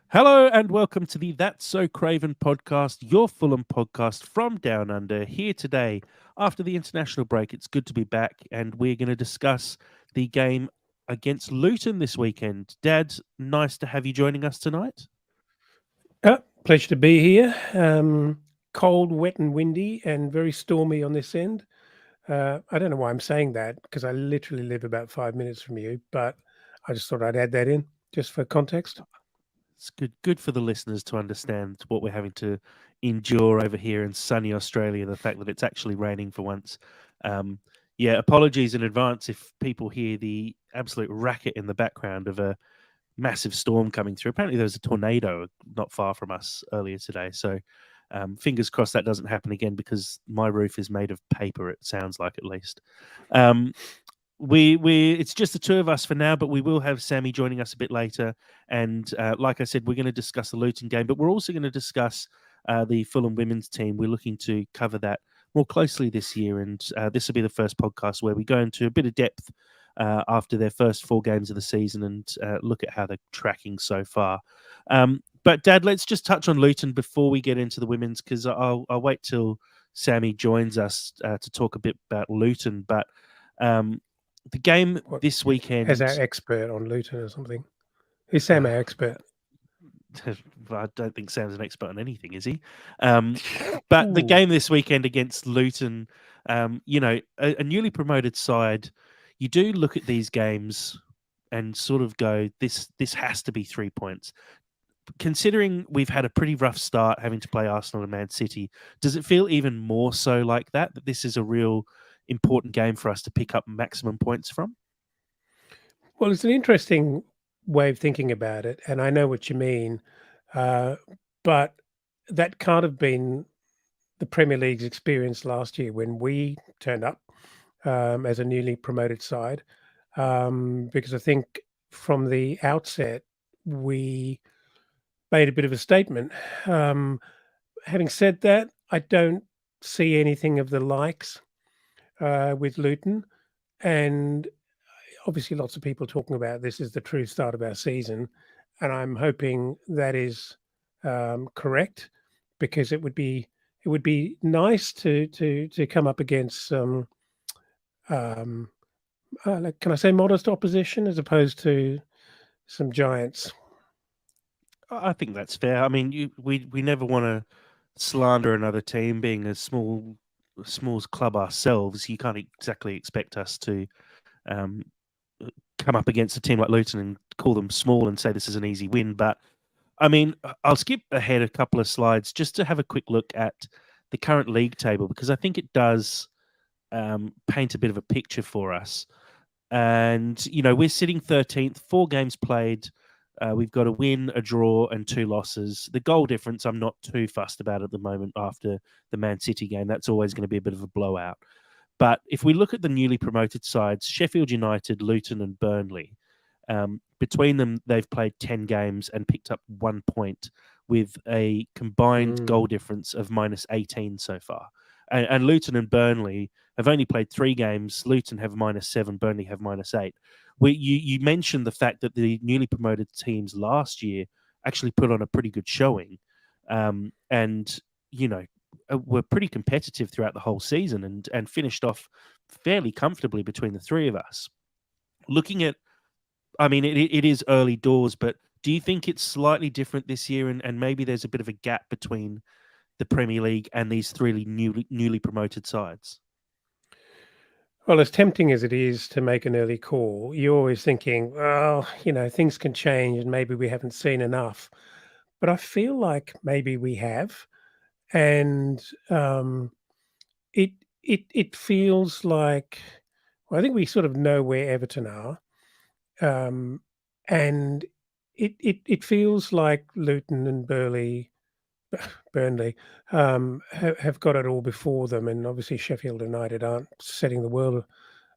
Hello and welcome to the That's So Craven podcast, your Fulham podcast from Down Under. Here today, after the international break, it's good to be back, and we're going to discuss the game against Luton this weekend. Dad, nice to have you joining us tonight. Pleasure to be here. Cold, wet, and windy, and very stormy on this end. I don't know why I'm saying that because I literally live about 5 minutes from you, but I just thought I'd add that in just for context. It's good for the listeners to understand what we're having to endure over here in sunny Australia. The fact that it's actually raining for once. Um, yeah, apologies in advance if people hear the absolute racket in the background of a massive storm coming through. Apparently, there was a tornado not far from us earlier today. So, fingers crossed that doesn't happen again because my roof is made of paper. It sounds like, at least. Um, we it's just the two of us for now, but we will have Sammy joining us a bit later. And like I said, we're going to discuss the Luton game, but we're also going to discuss the Fulham women's team. We're looking to cover that more closely this year, and this will be the first podcast where we go into a bit of depth after their first 4 games of the season and look at how they're tracking so far. But Dad, let's just touch on Luton before we get into the women's, because I'll wait till Sammy joins us to talk a bit about Luton. But the game this weekend, As our expert on Luton or something. Is Sam our expert? I don't think Sam's an expert on anything, is he? But the game this weekend against Luton, a newly promoted side, you do look at these games and sort of go, this has to be 3 points. Considering we've had a pretty rough start having to play Arsenal and Man City, does it feel even more so like that this is a real important game for us to pick up maximum points from? Well, it's an interesting way of thinking about it, and I know what you mean, but that can't have been the Premier League's experience last year when we turned up as a newly promoted side, because I think from the outset we made a bit of a statement. Having said that, I don't see anything of the likes with Luton, and obviously lots of people talking about this is the true start of our season, and I'm hoping that is correct, because it would be nice to come up against some can I say modest opposition as opposed to some giants. I think that's fair. I mean, we never want to slander another team. Being a small club ourselves, you can't exactly expect us to um, come up against a team like Luton and call them small and say this is an easy win. But I mean, I'll skip ahead a couple of slides just to have a quick look at the current league table, because I think it does paint a bit of a picture for us. And we're sitting 13th, 4 games played. We've got a win, a draw, and 2 losses. The goal difference, I'm not too fussed about at the moment after the Man City game. That's always going to be a bit of a blowout. But if we look at the newly promoted sides, Sheffield United, Luton, and Burnley, between them, they've played 10 games and picked up 1 point with a combined goal difference of -18 so far. And Luton and Burnley have only played 3 games. Luton have -7, Burnley have -8. You mentioned the fact that the newly promoted teams last year actually put on a pretty good showing, and were pretty competitive throughout the whole season and finished off fairly comfortably between the 3 of us. Looking at, I mean, it is early doors, but do you think it's slightly different this year, and maybe there's a bit of a gap between the Premier League and these 3 newly promoted sides? Well, as tempting as it is to make an early call, you're always thinking, well, things can change and maybe we haven't seen enough. But I feel like maybe we have, and it feels like, well, I think we sort of know where Everton are, and it feels like Luton and Burnley have got it all before them, and obviously Sheffield United aren't setting the world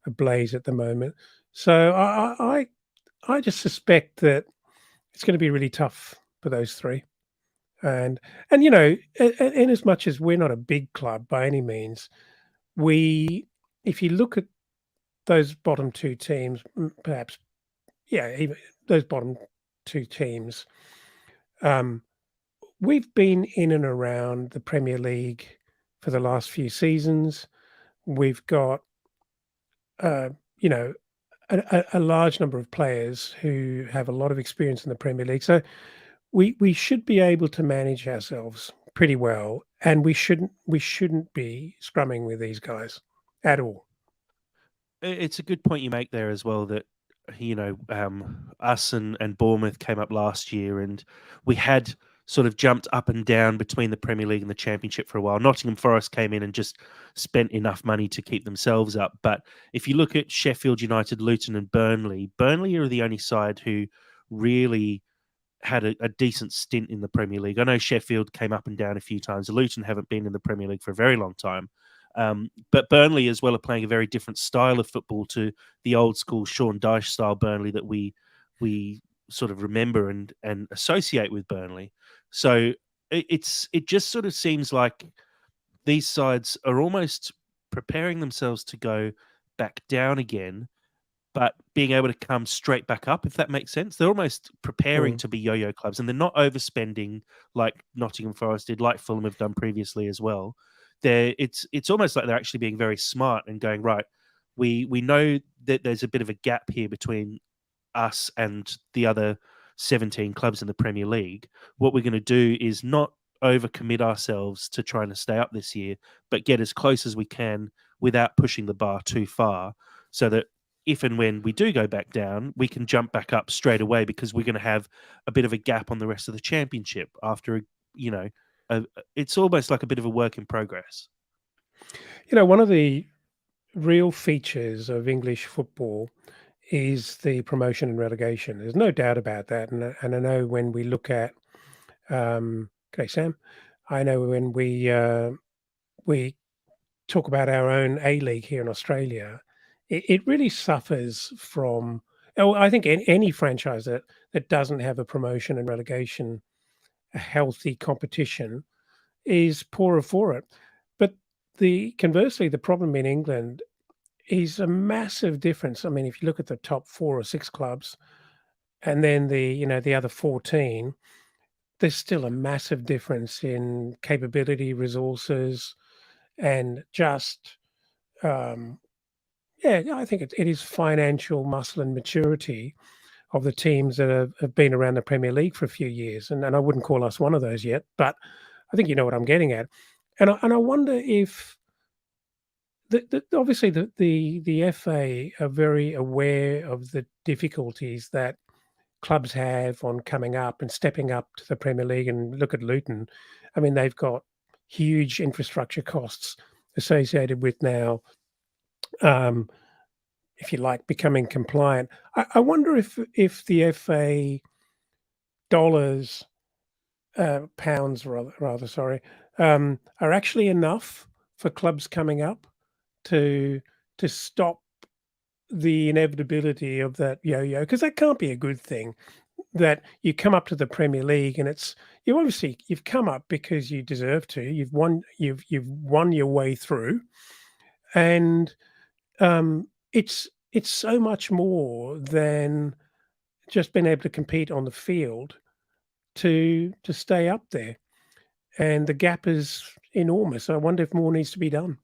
ablaze at the moment. So I just suspect that it's going to be really tough for those 3. And in as much as we're not a big club by any means, if you look at those bottom 2 teams, perhaps, yeah, even those bottom 2 teams, We've been in and around the Premier League for the last few seasons. We've got, you know, a large number of players who have a lot of experience in the Premier League. So we should be able to manage ourselves pretty well, and we shouldn't be scrumming with these guys at all. It's a good point you make there as well that us and Bournemouth came up last year, and we had sort of jumped up and down between the Premier League and the Championship for a while. Nottingham Forest came in and just spent enough money to keep themselves up. But if you look at Sheffield United, Luton, and Burnley are the only side who really had a decent stint in the Premier League. I know Sheffield came up and down a few times. Luton haven't been in the Premier League for a very long time. But Burnley as well are playing a very different style of football to the old school Sean Dyche style Burnley that we sort of remember and associate with Burnley. So it just sort of seems like these sides are almost preparing themselves to go back down again, but being able to come straight back up, if that makes sense. They're almost preparing to be yo-yo clubs, and they're not overspending like Nottingham Forest did, like Fulham have done previously as well. It's almost like they're actually being very smart and going, right, we know that there's a bit of a gap here between us and the other 17 clubs in the Premier League. What we're going to do is not overcommit ourselves to trying to stay up this year, but get as close as we can without pushing the bar too far, so that if and when we do go back down, we can jump back up straight away, because we're going to have a bit of a gap on the rest of the Championship after, it's almost like a bit of a work in progress. One of the real features of English football is the promotion and relegation. There's no doubt about that. And I know when we look at, okay, Sam, I know when we talk about our own A League here in Australia, it really suffers from. Oh, I think any franchise that doesn't have a promotion and relegation, a healthy competition, is poorer for it. But conversely, the problem in England is a massive difference. I mean, if you look at the top 4 or 6 clubs, and then the other 14, there's still a massive difference in capability, resources, and just I think it is financial muscle and maturity of the teams that have been around the Premier League for a few years, and I wouldn't call us one of those yet, but I think you know what I'm getting at. And I wonder if obviously the FA are very aware of the difficulties that clubs have on coming up and stepping up to the Premier League. And look at Luton. I mean, they've got huge infrastructure costs associated with now, if you like, becoming compliant. I wonder if the FA dollars, pounds rather, sorry, are actually enough for clubs coming up to stop the inevitability of that yo-yo, because that can't be a good thing. That you come up to the Premier League and you've come up because you deserve to. You've won your way through, and it's so much more than just being able to compete on the field to stay up there, and the gap is enormous. I wonder if more needs to be done.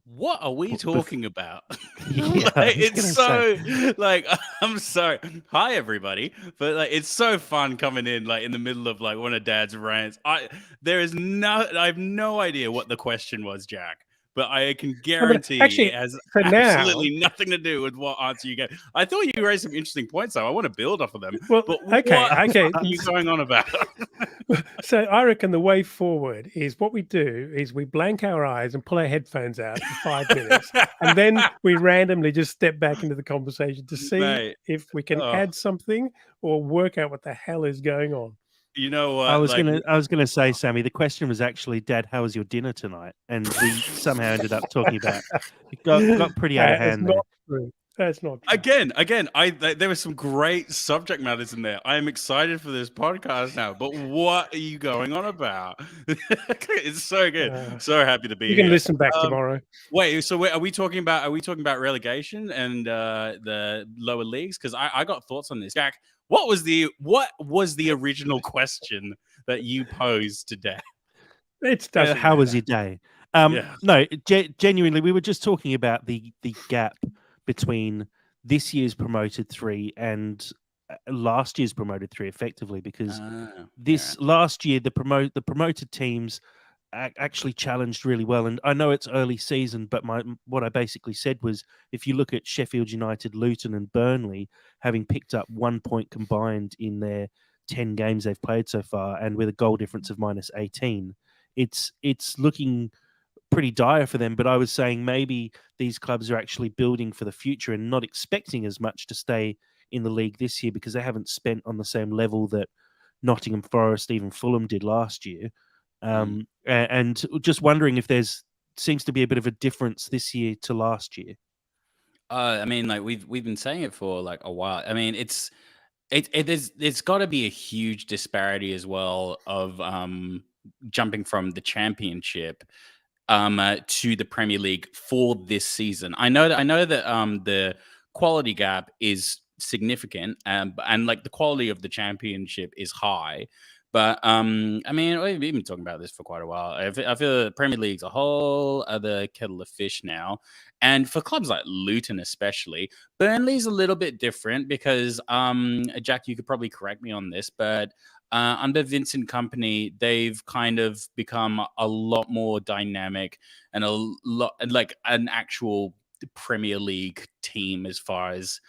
What are we talking about? Yeah, it's so like, I'm sorry. Hi everybody, but it's so fun coming in in the middle of one of Dad's rants. I have no idea what the question was, Jack. But I can guarantee it has absolutely nothing to do with what answer you gave. I thought you raised some interesting points, though. I want to build off of them. Well, but okay. What are you going on about? So I reckon the way forward is what we do is we blank our eyes and pull our headphones out for 5 minutes, and then we randomly just step back into the conversation to see if we can add something or work out what the hell is going on. You know what? I was gonna say, Sammy, the question was actually, Dad, how was your dinner tonight? And we somehow ended up talking about it. Got pretty out of hand. Not true. That's not true. Again, there were some great subject matters in there. I am excited for this podcast now. But what are you going on about? It's so good. So happy to be You here. can listen back tomorrow. Wait, so are we talking about relegation and the lower leagues? Because I got thoughts on this. Jack, what was the original question that you posed today? It doesn't How was matter. your day? Yeah. No, genuinely, we were just talking about the gap between this year's promoted 3 and last year's promoted 3, effectively, because this last year the promoted teams actually challenged really well. And I know it's early season, but what I basically said was, if you look at Sheffield United, Luton, and Burnley having picked up 1 point combined in their 10 games they've played so far, and with a goal difference of -18, it's looking pretty dire for them. But I was saying maybe these clubs are actually building for the future and not expecting as much to stay in the league this year, because they haven't spent on the same level that Nottingham Forest, even Fulham did last year. And just wondering if seems to be a bit of a difference this year to last year. I mean, like we've been saying it for like a while. I mean, there's got to be a huge disparity as well of jumping from the Championship to the Premier League for this season. I know that the quality gap is significant, and like the quality of the Championship is high. But I mean, we've been talking about this for quite a while. I feel the Premier League's a whole other kettle of fish now, and for clubs like Luton especially, Burnley's a little bit different because Jack, you could probably correct me on this, but under Vincent Company, they've kind of become a lot more dynamic and a lot like an actual Premier League team as far as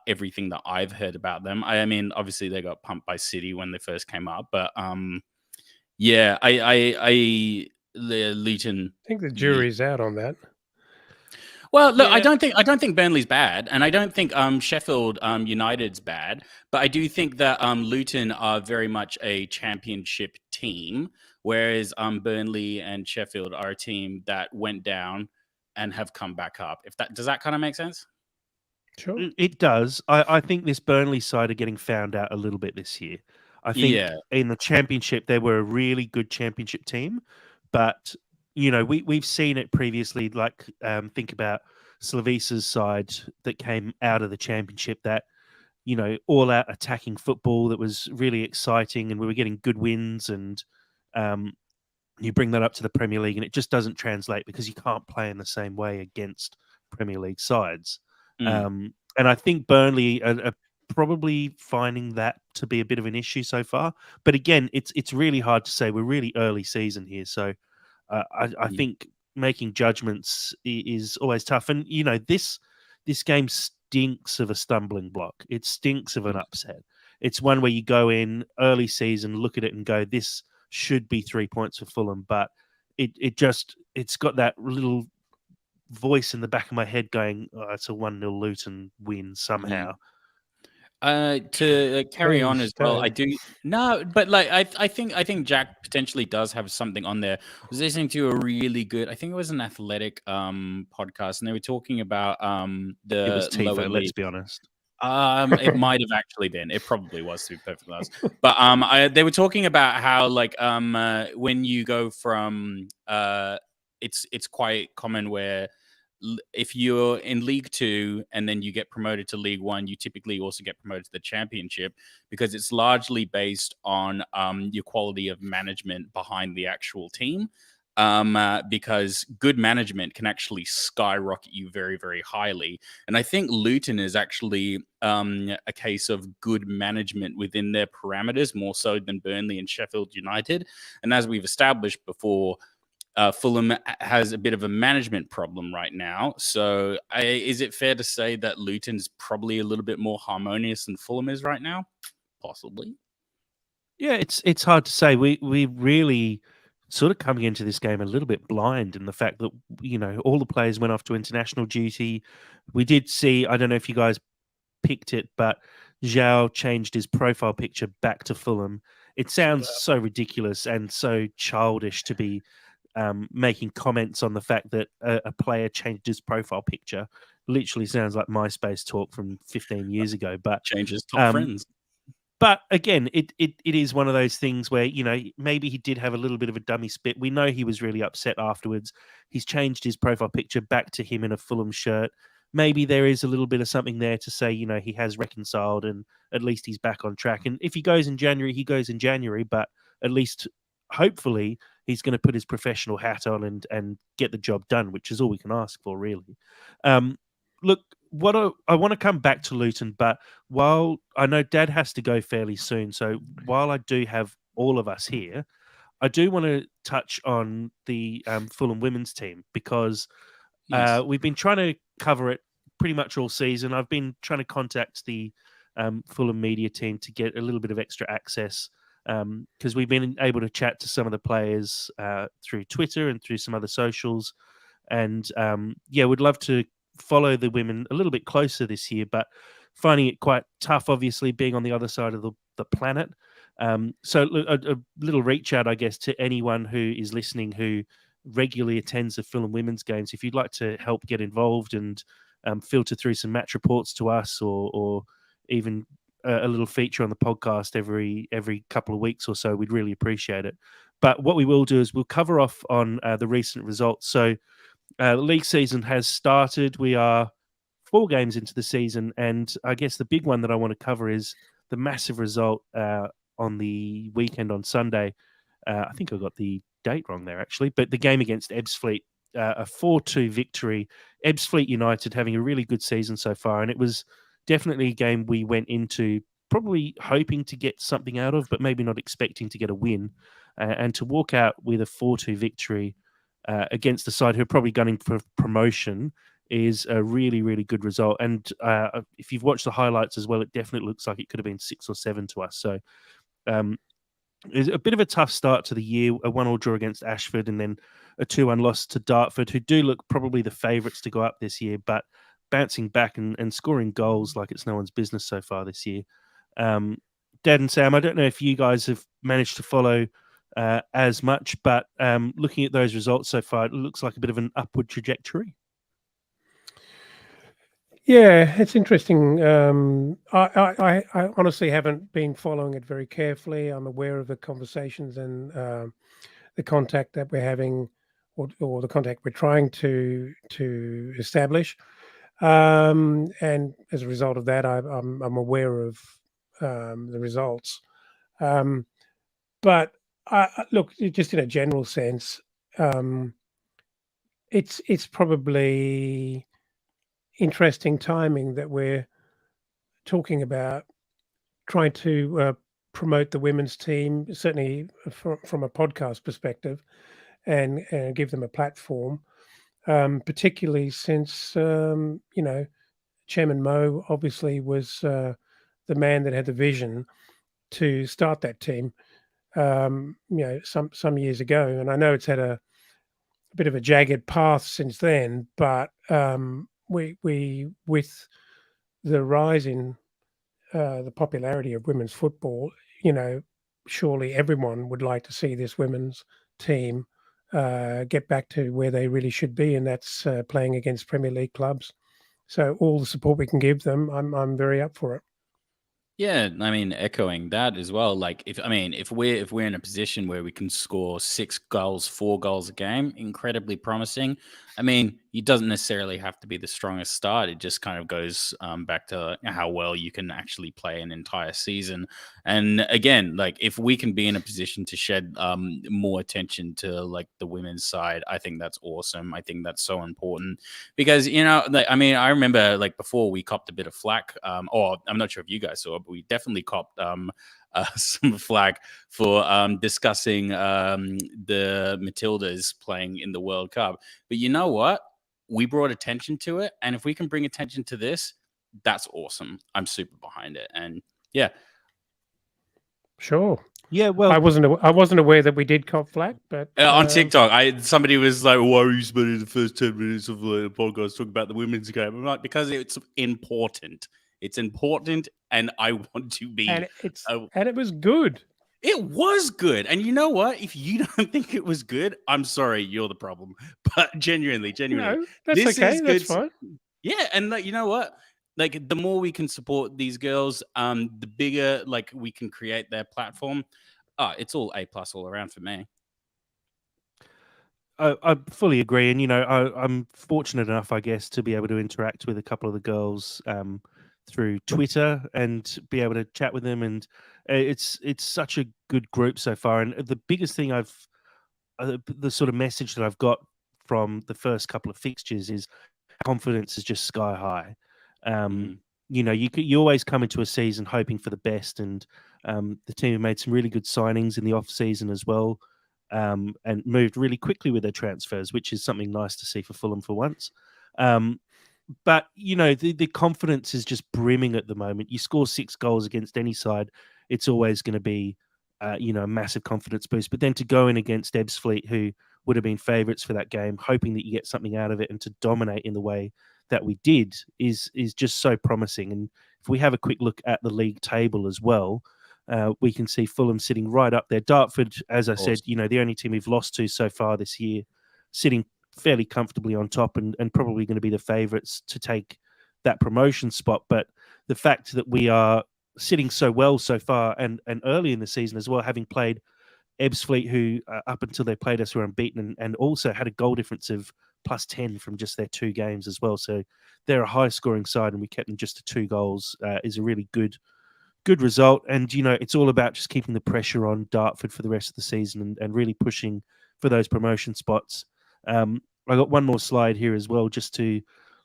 everything that I've heard about them. I mean, obviously they got pumped by City when they first came up, but yeah, the Luton. I think the jury's out on that. Well, look, I don't think Burnley's bad, and I don't think Sheffield United's bad, but I do think that Luton are very much a Championship team, whereas Burnley and Sheffield are a team that went down and have come back up. Does that kind of make sense? Sure. It does. I think this Burnley side are getting found out a little bit this year. I think in the Championship, they were a really good Championship team, but we've seen it previously. Like think about Slavisa's side that came out of the Championship, that all out attacking football that was really exciting, and we were getting good wins. And you bring that up to the Premier League, and it just doesn't translate because you can't play in the same way against Premier League sides. And I think Burnley are probably finding that to be a bit of an issue so far. But again, it's really hard to say. We're really early season here, so I think making judgments is always tough. And this game stinks of a stumbling block. It stinks of an upset. It's one where you go in early season, look at it, and go, "This should be 3 points for Fulham," but it's got that little voice in the back of my head going, "Oh, it's a 1-0 Luton win somehow." To carry on as well, I do but like I think Jack potentially does have something on there. I was listening to a really good, I think it was an Athletic podcast, and they were talking about the It was lower Tifo, let's league. be honest. It might have actually been. It probably was, to be perfectly honest. But they were talking about how like when you go from it's quite common where if you're in League 2 and then you get promoted to League 1, you typically also get promoted to the Championship, because it's largely based on your quality of management behind the actual team. Because good management can actually skyrocket you very, very highly. And I think Luton is actually a case of good management within their parameters, more so than Burnley and Sheffield United. And as we've established before, Fulham has a bit of a management problem right now. So is it fair to say that Luton's probably a little bit more harmonious than Fulham is right now? Possibly. Yeah, it's hard to say. We really sort of coming into this game a little bit blind in the fact that all the players went off to international duty. We did see, I don't know if you guys picked it, but Zhao changed his profile picture back to Fulham. It sounds so ridiculous and so childish to be making comments on the fact that a player changed his profile picture. literally sounds like MySpace talk from 15 years ago. But Changes top friends. But again, it is one of those things where, maybe he did have a little bit of a dummy spit. We know he was really upset afterwards. He's changed his profile picture back to him in a Fulham shirt. Maybe there is a little bit of something there to say, he has reconciled and at least he's back on track. And if he goes in January, he goes in January. But at least, hopefully, he's going to put his professional hat on and get the job done, which is all we can ask for, really. Look, I want to come back to Luton, but while I know Dad has to go fairly soon, so while I do have all of us here, I do want to touch on the Fulham women's team because Yes. we've been trying to cover it pretty much all season. I've been trying to contact the Fulham media team to get a little bit of extra access because we've been able to chat to some of the players through Twitter and through some other socials. And we'd love to follow the women a little bit closer this year, but finding it quite tough, obviously, being on the other side of the planet. So a little reach out, I guess, to anyone who is listening who regularly attends the Fulham women's games. If you'd like to help get involved and filter through some match reports to us or even a little feature on the podcast every couple of weeks or so, we'd really appreciate it. But what we will do is we'll cover off on the recent results. So the league season has started. We are 4 games into the season, and I guess the big one that I want to cover is the massive result on the weekend on Sunday. I think I got the date wrong there, actually, but the game against Ebbsfleet, a 4-2 victory. Ebbsfleet United having a really good season so far, and it was definitely a game we went into probably hoping to get something out of, but maybe not expecting to get a win. And to walk out with a 4-2 victory against the side who are probably gunning for promotion is a really, really good result. And if you've watched the highlights as well, it definitely looks like it could have been 6 or 7 to us. So it's a bit of a tough start to the year, a 1-1 draw against Ashford and then a 2-1 loss to Dartford, who do look probably the favourites to go up this year, but bouncing back and scoring goals like it's no one's business so far this year. Dad and Sam, I don't know if you guys have managed to follow as much, but looking at those results so far, it looks like a bit of an upward trajectory. Yeah, it's interesting. I honestly haven't been following it very carefully. I'm aware of the conversations and the contact that we're having, or the contact we're trying to establish, and as a result of that, I'm aware of the results. But look, just in a general sense, it's probably interesting timing that we're talking about trying to promote the women's team, certainly from a podcast perspective, and give them a platform, particularly since Chairman Mo obviously was the man that had the vision to start that team some years ago, and I know it's had a bit of a jagged path since then, but we with the rise in the popularity of women's football, surely everyone would like to see this women's team get back to where they really should be, and that's playing against Premier League clubs. So all the support we can give them, I'm very up for it. Yeah, I mean, echoing that as well. Like, if we're in a position where we can score 6 goals, 4 goals a game, incredibly promising. I mean, it doesn't necessarily have to be the strongest start. It just kind of goes back to how well you can actually play an entire season. And again, like, if we can be in a position to shed more attention to like the women's side, I think that's awesome. I think that's so important because I remember like before we copped a bit of flack, or I'm not sure if you guys saw it, but we definitely copped some flack for discussing the Matildas playing in the World Cup. But you know what? We brought attention to it. And if we can bring attention to this, that's awesome. I'm super behind it. And yeah. Sure. Yeah, well, I wasn't aware that we did cop flack, but on TikTok, somebody was like, "Why are you spending the first 10 minutes of the podcast talking about the women's game?" I'm like, because it's important. It's important, and I want to be. And it was good. It was good, and you know what? If you don't think it was good, I'm sorry, you're the problem. But genuinely, No, that's okay. That's fine. Yeah, and like, you know what? Like the more we can support these girls, the bigger like we can create their platform. It's all A plus all around for me. I fully agree, and I'm fortunate enough, I guess, to be able to interact with a couple of the girls through Twitter and be able to chat with them, and it's such a good group so far. And the biggest thing the sort of message that I've got from the first couple of fixtures is confidence is just sky high. Um, Mm. you always come into a season hoping for the best, and the team have made some really good signings in the off season as well, and moved really quickly with their transfers, which is something nice to see for Fulham for once. Um, but the confidence is just brimming at the moment. You score 6 goals against any side, it's always going to be a massive confidence boost. But then to go in against Ebbsfleet, who would have been favourites for that game, hoping that you get something out of it, and to dominate in the way that we did is just so promising. And if we have a quick look at the league table as well, we can see Fulham sitting right up there. Dartford, as I said, Awesome. the only team we've lost to so far this year, sitting fairly comfortably on top, and probably going to be the favourites to take that promotion spot. But the fact that we are sitting so well so far, and early in the season as well, having played Ebbsfleet, who up until they played us were unbeaten, and also had a goal difference of +10 from just their 2 games as well. So they're a high scoring side, and we kept them just to 2 goals. Is a really good result. And it's all about just keeping the pressure on Dartford for the rest of the season, and really pushing for those promotion spots. I got one more slide here as well, just to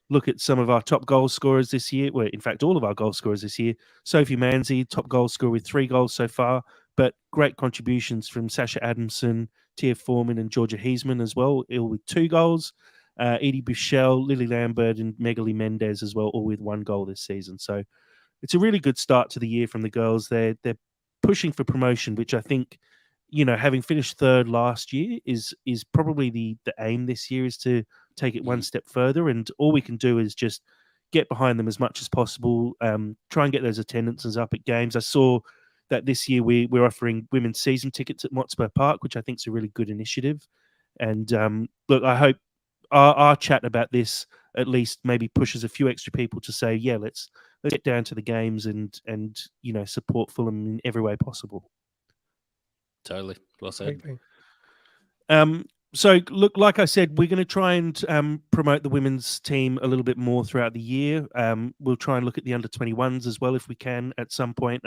look at some of our top goal scorers this year. Well, in fact, all of our goal scorers this year. Sophie Manzi, top goal scorer with 3 goals so far, but great contributions from Sasha Adamson, Tia Foreman, and Georgia Heisman as well, all with 2 goals. Edie Bushell, Lily Lambert, and Megali Mendez as well, all with 1 goal this season. So it's a really good start to the year from the girls. They're pushing for promotion, which I think, having finished 3rd last year is probably the aim this year, is to take it one Mm. step further. And all we can do is just get behind them as much as possible. Try and get those attendances up at games. I saw that this year we're offering women's season tickets at Motspur Park, which I think is a really good initiative. And look, I hope our chat about this at least maybe pushes a few extra people to say, yeah, let's get down to the games and support Fulham in every way possible. Totally. Well said. Completely. So look, like I said, we're going to try and promote the women's team a little bit more throughout the year. We'll try and look at the under-21s as well if we can at some point.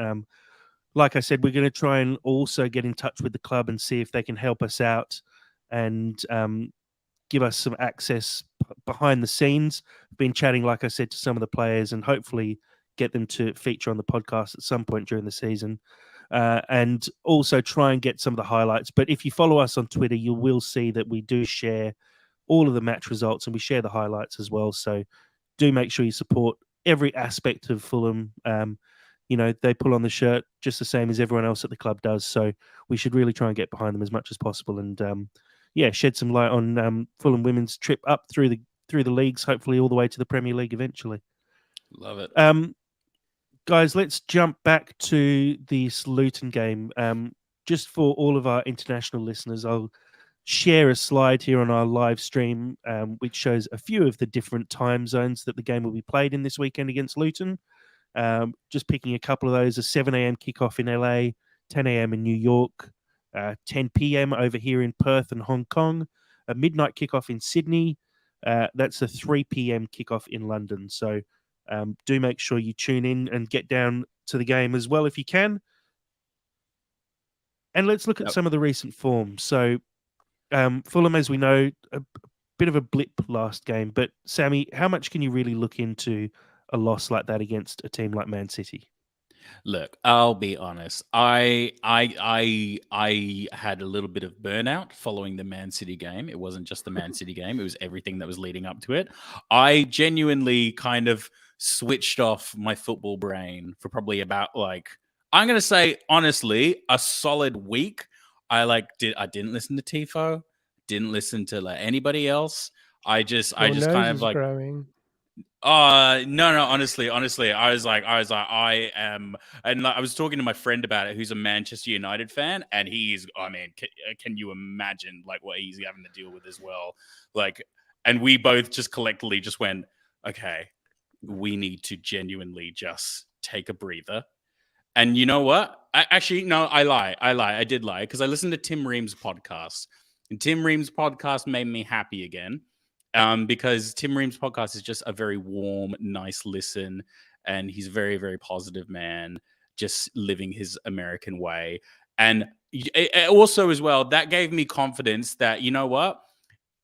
Like I said, we're going to try and also get in touch with the club and see if they can help us out and give us some access behind the scenes. Been chatting, like I said, to some of the players, and hopefully get them to feature on the podcast at some point during the season. And also try and get some of the highlights. But if you follow us on Twitter, you will see that we do share all of the match results, and we share the highlights as well. So do make sure you support every aspect of Fulham. They pull on the shirt just the same as everyone else at the club does. So we should really try and get behind them as much as possible, and shed some light on Fulham women's trip up through the leagues, hopefully all the way to the Premier League eventually. Love it. Guys, let's jump back to this Luton game. Just for all of our international listeners, I'll share a slide here on our live stream, which shows a few of the different time zones that the game will be played in this weekend against Luton. Just picking a couple of those: a 7 a.m. kickoff in LA, 10 a.m. in New York, 10 p.m. over here in Perth and Hong Kong, a midnight kickoff in Sydney. That's a 3 p.m. kickoff in London. So do make sure you tune in and get down to the game as well if you can. And let's look at some of the recent form. So Fulham, as we know, a bit of a blip last game. But Sammy, how much can you really look into a loss like that against a team like Man City? Look, I'll be honest. I had a little bit of burnout following the Man City game. It wasn't just the Man City game; it was everything that was leading up to it. I genuinely kind of switched off my football brain for probably about I'm gonna say honestly a solid week. I didn't listen to Tifo, didn't listen to anybody else. I just Nose kind of is growing. no, honestly, I was like, I am, and I was talking to my friend about it, who's a Manchester United fan, and I mean, can you imagine what he's having to deal with as well? And we both just collectively just went, okay, we need to genuinely just take a breather. And you know what? I lie. I did lie because I listened to Tim Ream's podcast, and Tim Ream's podcast made me happy again. Because Tim Ream's podcast is just a very warm, nice listen, and he's a very, very positive man, just living his American way. And also, as well, that gave me confidence that, you know what,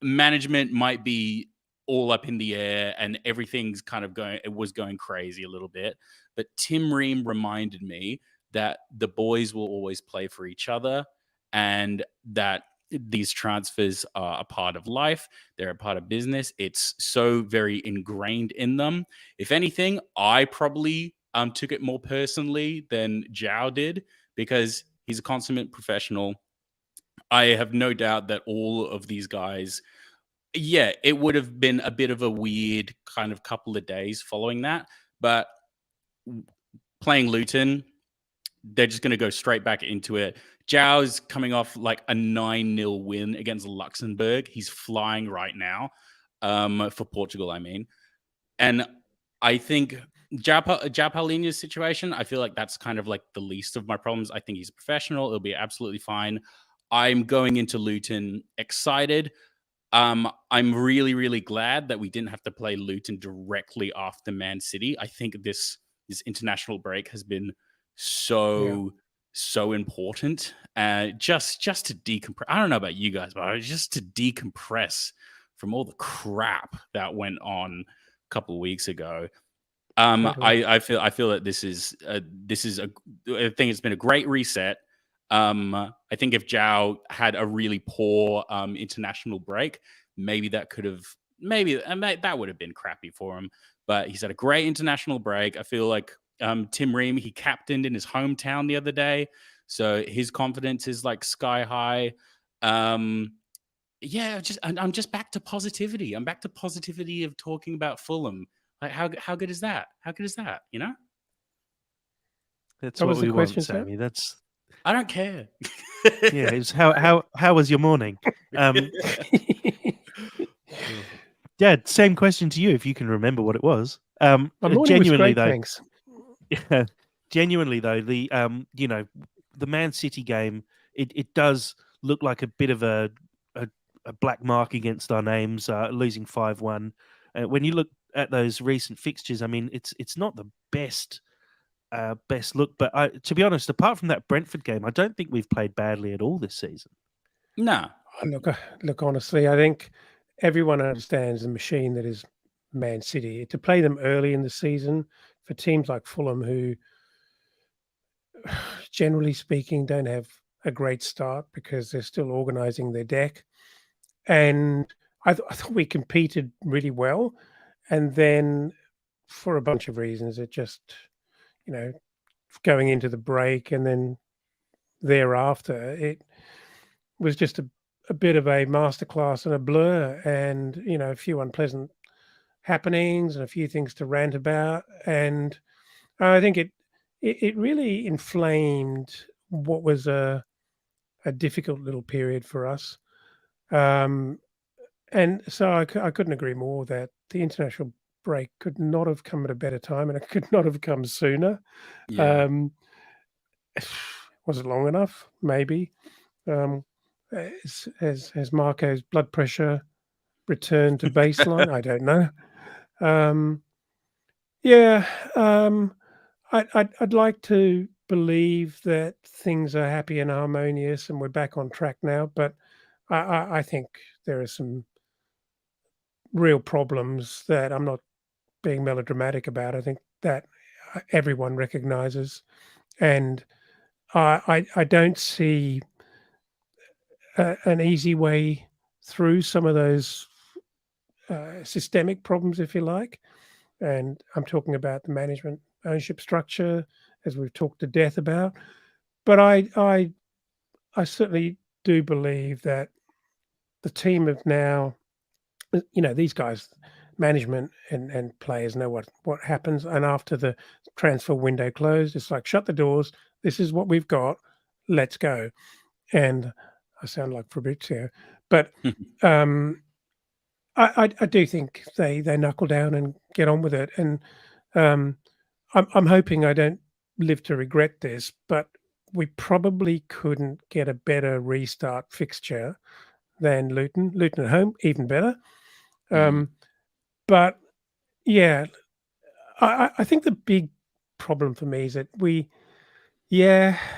management might be all up in the air and everything's kind of going crazy a little bit. But Tim Ream reminded me that the boys will always play for each other, and that these transfers are a part of life. They're a part of business. It's so very ingrained in them. If anything, I probably took it more personally than Zhao did, because he's a consummate professional. I have no doubt that all of these guys, yeah, it would have been a bit of a weird kind of couple of days following that. But playing Luton, they're just going to go straight back into it. Zhao's coming off like a 9-0 win against Luxembourg. He's flying right now, for Portugal, I mean. And I think Zhao Paulinho's situation, I feel like that's kind of like the least of my problems. I think he's a professional. It'll be absolutely fine. I'm going into Luton excited. I'm really, really glad that we didn't have to play Luton directly after Man City. I think this international break has been so important. Just to decompress. I don't know about you guys, but just to decompress from all the crap that went on a couple of weeks ago. I feel that this is I think it's been a great reset. I think if Zhao had a really poor international break, maybe that could have that would have been crappy for him. But he's had a great international break. I feel like Tim Ream, he captained in his hometown the other day, so his confidence is like sky high. Yeah, I'm just back to positivity. I'm back to positivity of talking about Fulham. Like how good is that? How good is that? You know, That's What what was the we want, question, sir? Sammy. That's I don't care. yeah. It's how was your morning? Dad, same question to you if you can remember what it was. My morning was Genuinely great, though, thanks. yeah, genuinely though, the the Man City game, it does look like a bit of a black mark against our names, losing 5-1. When you look at those recent fixtures, I mean, it's not the best look. But to be honest, apart from that Brentford game, I don't think we've played badly at all this season. No. Look, honestly, I think everyone understands the machine that is Man City. To play them early in the season for teams like Fulham, who generally speaking don't have a great start because they're still organising their deck. And I thought we competed really well. And then for a bunch of reasons, it just, going into the break and then thereafter, it was just a bit of a masterclass and a blur, and a few unpleasant happenings and a few things to rant about. And I think it really inflamed what was a difficult little period for us. And so I couldn't agree more that the international break could not have come at a better time, and it could not have come sooner. Yeah. Was it long enough? Maybe. Has Marco's blood pressure returned to baseline? I don't know. I'd like to believe that things are happy and harmonious and we're back on track now, but I think there are some real problems that I'm not being melodramatic about. I think that everyone recognizes, and I don't see an easy way through some of those systemic problems, if you like. And I'm talking about the management ownership structure, as we've talked to death about. But I certainly do believe that the team have now, these guys, management and players know what happens. And after the transfer window closed, it's like, shut the doors. This is what we've got. Let's go. And I sound like Fabrizio, but I do think they knuckle down and get on with it, and I'm hoping I don't live to regret this, but we probably couldn't get a better restart fixture than Luton. Luton at home, even better. Mm. But yeah, I think the big problem for me is that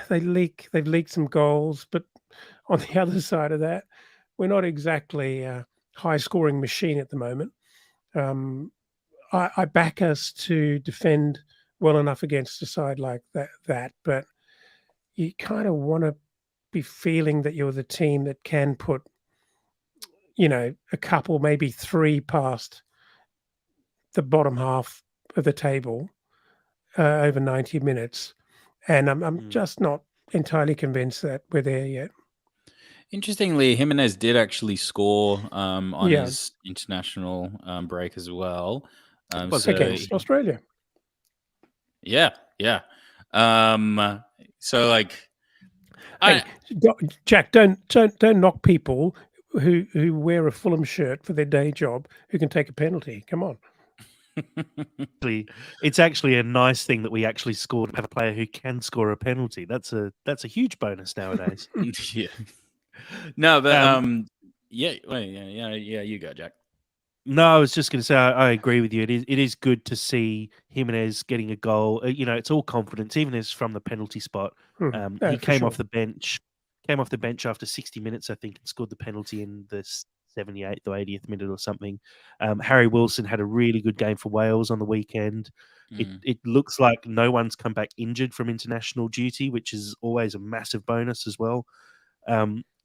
they've leaked some goals, but on the other side of that, we're not exactly a high scoring machine at the moment. Um, I back us to defend well enough against a side like that, but you kind of want to be feeling that you're the team that can put, a couple, maybe three past the bottom half of the table over 90 minutes. And I'm just not entirely convinced that we're there yet. Interestingly, Jimenez did actually score on Yeah, his international break as well. Well, So against Australia. yeah. So like, Hey, Jack, don't knock people who wear a Fulham shirt for their day job who can take a penalty. Come on. it's actually a nice thing that we actually scored and have a player who can score a penalty. That's a huge bonus nowadays. yeah. No, but Yeah, you go, Jack. No, I was just going to say I agree with you. It is good to see Jimenez getting a goal. It's all confidence, even as from the penalty spot. He came off the bench, after 60 minutes, I think, and scored the penalty in the 78th or 80th minute or something. Harry Wilson had a really good game for Wales on the weekend. It looks like no one's come back injured from international duty, which is always a massive bonus as well.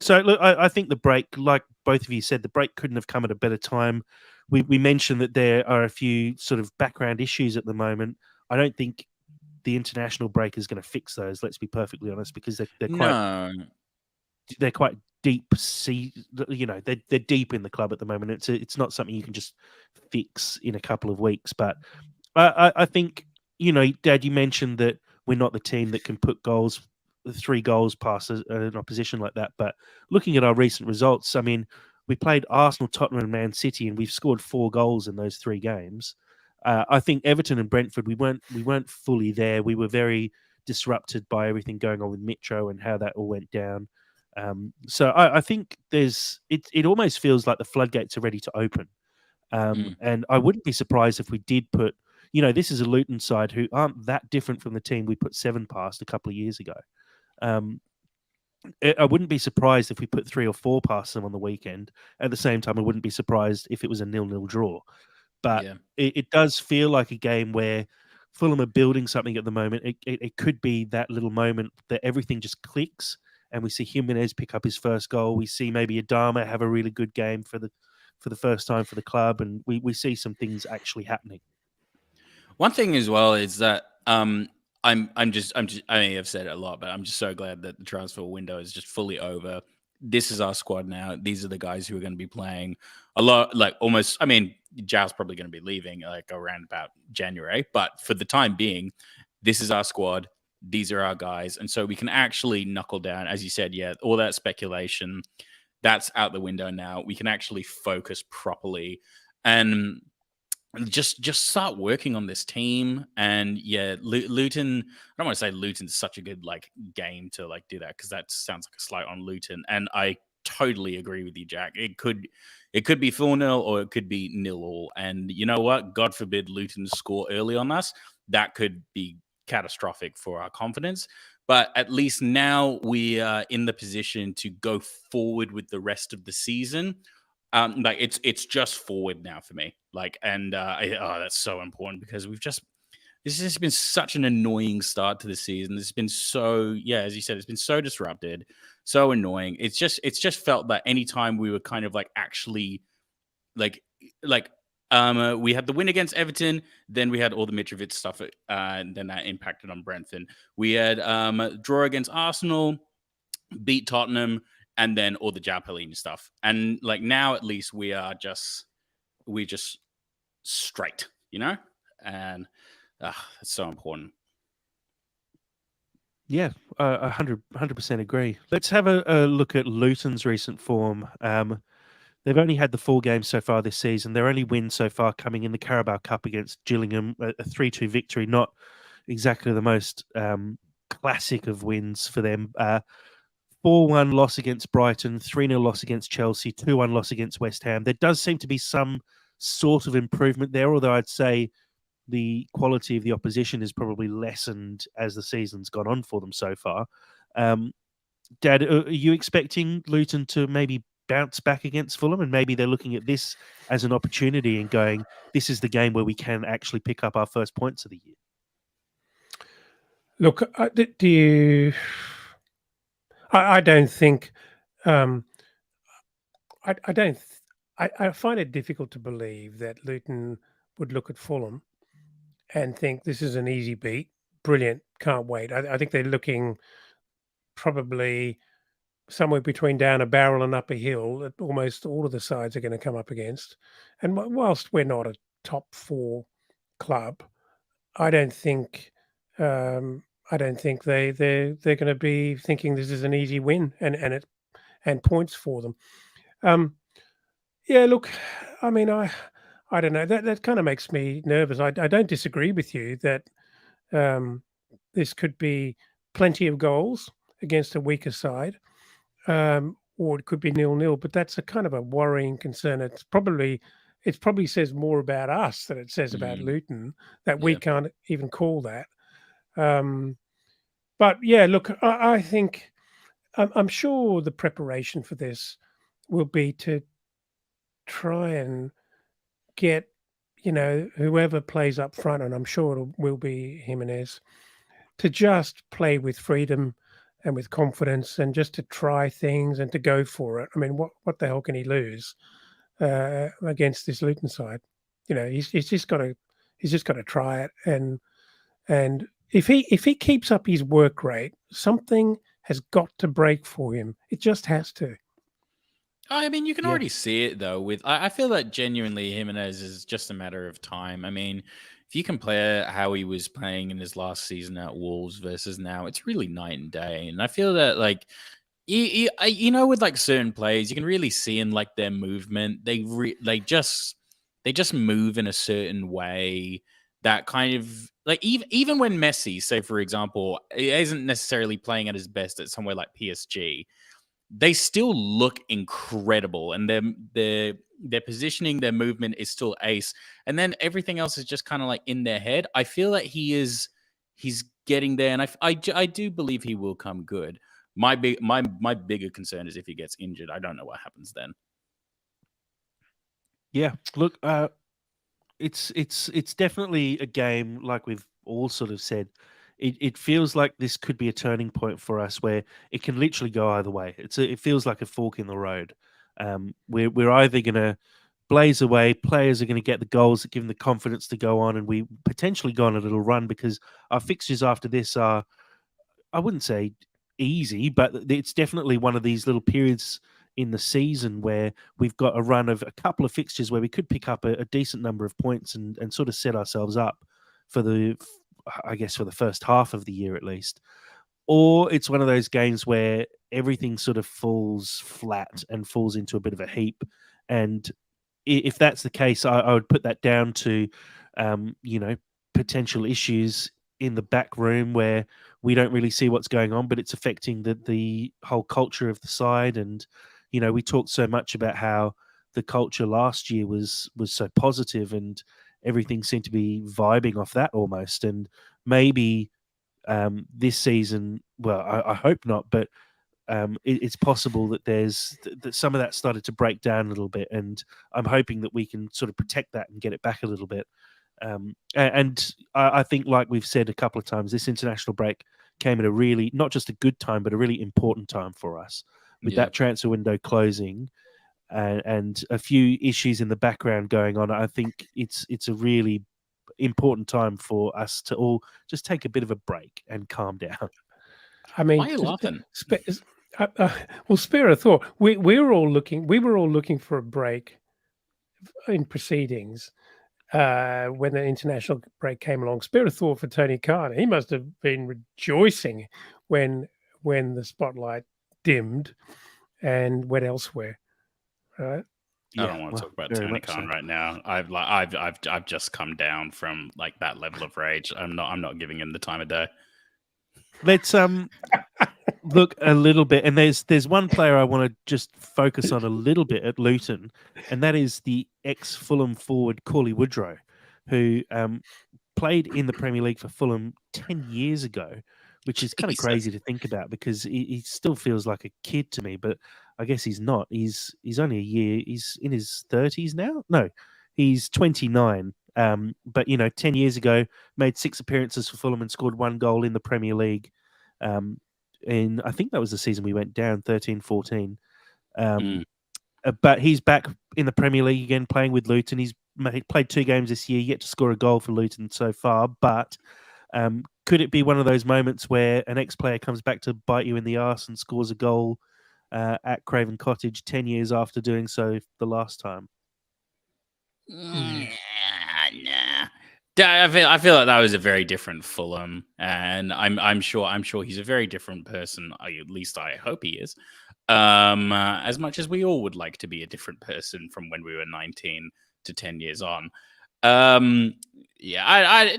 So look, I think the break, like both of you said, the break couldn't have come at a better time. We mentioned that there are a few sort of background issues at the moment. I don't think the international break is going to fix those. Let's be perfectly honest, because they're quite deep. They're deep in the club at the moment. It's not something you can just fix in a couple of weeks. But I think Dad, you mentioned that we're not the team that can put 3 goals past an opposition like that. But looking at our recent results, I mean, we played Arsenal, Tottenham, and Man City, and we've scored 4 goals in those 3 games. I think Everton and Brentford, we weren't fully there. We were very disrupted by everything going on with Mitro and how that all went down. So I think it almost feels like the floodgates are ready to open. And I wouldn't be surprised if we did put, this is a Luton side who aren't that different from the team we put 7 past a couple of years ago. I wouldn't be surprised if we put 3 or 4 past them on the weekend. At the same time, I wouldn't be surprised if it was a 0-0 draw. But it does feel like a game where Fulham are building something at the moment. It could be that little moment that everything just clicks and we see Jimenez pick up his first goal. We see maybe Adama have a really good game for the first time for the club, and we see some things actually happening. One thing as well is that I'm just I mean, I've said it a lot, but I'm just so glad that the transfer window is just fully over. This is our squad now. These are the guys who are going to be playing a lot, like almost. I mean, Zhao's probably going to be leaving like around about January, but for the time being, this is our squad. These are our guys, and so we can actually knuckle down, as you said. Yeah, all that speculation, that's out the window now. We can actually focus properly and just start working on this team. And yeah, Luton, I don't want to say Luton's such a good like game to like do that, because that sounds like a slight on Luton, and I totally agree with you, Jack. It could be 4-0 or it could be 0-0, and you know what, God forbid Luton score early on us. That could be catastrophic for our confidence. But at least now we are in the position to go forward with the rest of the season. Like it's just forward now for me. Like, and that's so important, because this has just been such an annoying start to the season. It's been so, as you said, it's been so disrupted, so annoying. It's just felt that anytime we were kind of like actually like we had the win against Everton, then we had all the Mitrovic stuff, and then that impacted on Brentford. We had draw against Arsenal, beat Tottenham, and then all the Jalpalini stuff. And like now at least we just straight, and it's so important. Yeah, 100% agree. Let's have a look at Luton's recent form. they've only had the 4 games so far this season. Their only win so far coming in the Carabao Cup against Gillingham, a 3-2 victory, not exactly the most classic of wins for them. 4-1 loss against Brighton, 3-0 loss against Chelsea, 2-1 loss against West Ham. There does seem to be some sort of improvement there, although I'd say the quality of the opposition is probably lessened as the season's gone on for them so far. Dad, are you expecting Luton to maybe bounce back against Fulham, and maybe they're looking at this as an opportunity and going, this is the game where we can actually pick up our first points of the year? Look, do you? I don't think. I don't. I find it difficult to believe that Luton would look at Fulham and think this is an easy beat. Brilliant, can't wait. I think they're looking probably somewhere between down a barrel and up a hill that almost all of the sides are going to come up against. And whilst we're not a top 4 club, I don't think they're going to be thinking this is an easy win and points for them. Yeah, look, I mean, I don't know. That kind of makes me nervous. I don't disagree with you that this could be plenty of goals against a weaker side, or it could be 0-0. But that's a kind of a worrying concern. It probably says more about us than it says about Luton, that we can't even call that. But yeah, look, I think I'm sure the preparation for this will be to try and get, whoever plays up front, and I'm sure it will be Jimenez, to just play with freedom and with confidence and just to try things and to go for it. I mean, what the hell can he lose against this Luton side? He's just got to try it, and if he keeps up his work rate, something has got to break for him. It just has to. I mean, you can already see it, though. I feel that genuinely Jimenez is just a matter of time. I mean, if you compare how he was playing in his last season at Wolves versus now, it's really night and day. And I feel that, like, with like certain players, you can really see in like their movement. They just move in a certain way that kind of like even when Messi, say for example, isn't necessarily playing at his best at somewhere like PSG, they still look incredible, and their positioning, their movement is still ace, and then everything else is just kind of like in their head. I feel like he's getting there, and I do believe he will come good. My bigger concern is if he gets injured. I don't know what happens then. Yeah, look, it's definitely a game, like we've all sort of said. It feels like this could be a turning point for us, where it can literally go either way. It feels like a fork in the road. We're either going to blaze away, players are going to get the goals that give them the confidence to go on, and we potentially go on a little run, because our fixtures after this are, I wouldn't say easy, but it's definitely one of these little periods in the season where we've got a run of a couple of fixtures where we could pick up a decent number of points and sort of set ourselves up for the first half of the year at least. Or it's one of those games where everything sort of falls flat and falls into a bit of a heap. And if that's the case, I would put that down to, potential issues in the back room where we don't really see what's going on, but it's affecting the whole culture of the side. And, we talked so much about how the culture last year was so positive, and everything seemed to be vibing off that almost. And maybe this season, well, I hope not, but it's possible that that some of that started to break down a little bit, and I'm hoping that we can sort of protect that and get it back a little bit. And I think, like we've said a couple of times, this international break came at a really, not just a good time, but a really important time for us, with that transfer window closing and a few issues in the background going on. I think it's a really important time for us to all just take a bit of a break and calm down. I mean, why are you laughing? Well, spare a thought. We were all looking for a break in proceedings when the international break came along. Spare a thought for Tony Khan. He must have been rejoicing when the spotlight dimmed and went elsewhere, right? I don't want to talk about Tony Khan right now. I've just come down from like that level of rage. I'm not giving him the time of day. Let's look a little bit, and there's one player I want to just focus on a little bit at Luton, and that is the ex-Fulham forward Cauley Woodrow, who played in the Premier League for Fulham 10 years ago, which is kind of crazy to think about because he still feels like a kid to me, but I guess he's not. He's only a year. He's in his 30s now. No, he's 29. But 10 years ago, made 6 appearances for Fulham and scored 1 goal in the Premier League. And I think that was the season we went down 13-14. But he's back in the Premier League again, playing with Luton. He's played 2 games this year, yet to score a goal for Luton so far. But could it be one of those moments where an ex-player comes back to bite you in the arse and scores a goal at Craven Cottage 10 years after doing so the last time? Nah. I feel like that was a very different Fulham, and I'm sure he's a very different person. At least I hope he is. As much as we all would like to be a different person from when we were 19 to 10 years on. Yeah, I